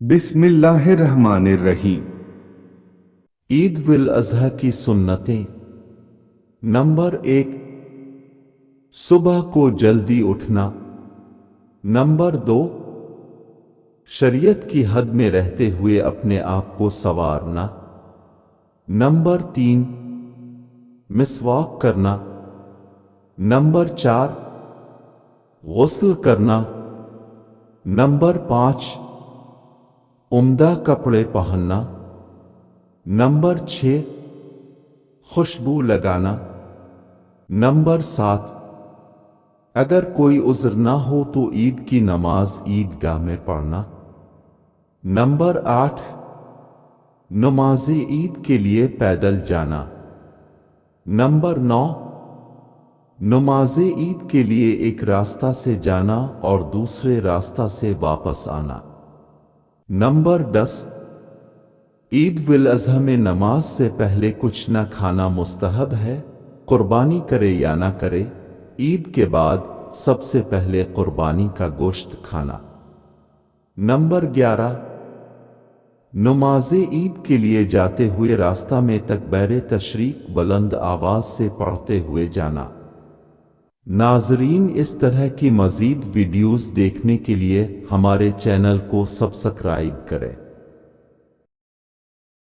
बिस्मिल्लाहिर्रहमानिर्रहीम। ईद विल अज़हा की सुन्नतें। नंबर 1, सुबह को जल्दी उठना। नंबर 2, शरीयत की हद में रहते हुए अपने आप को संवारना। नंबर 3, मिसवाक करना। नंबर 4, गुस्ल करना। नंबर 5, उम्दा कपड़े पहनना। नंबर 6, खुशबू लगाना। नंबर 7, अगर कोई उज़्र ना हो तो ईद की नमाज ईदगाह में पढ़ना। नंबर 8, नमाज़े ईद के लिए पैदल जाना। नंबर 9, नमाज़े ईद के लिए एक रास्ता से जाना और दूसरे रास्ता से वापस आना। नंबर 10, ईद विल अज़हा में नमाज से पहले कुछ न खाना मुस्तहब है, कुर्बानी करे या ना करे। ईद के बाद सबसे पहले कुर्बानी का गोश्त खाना। नंबर 11, नमाज़े ईद के लिए जाते हुए रास्ता में तकबीर तशरीक बुलंद आवाज से पढ़ते हुए जाना। नाज़रीन, इस तरह की मज़ीद वीडियोज़ देखने के लिए हमारे चैनल को सब्सक्राइब करें।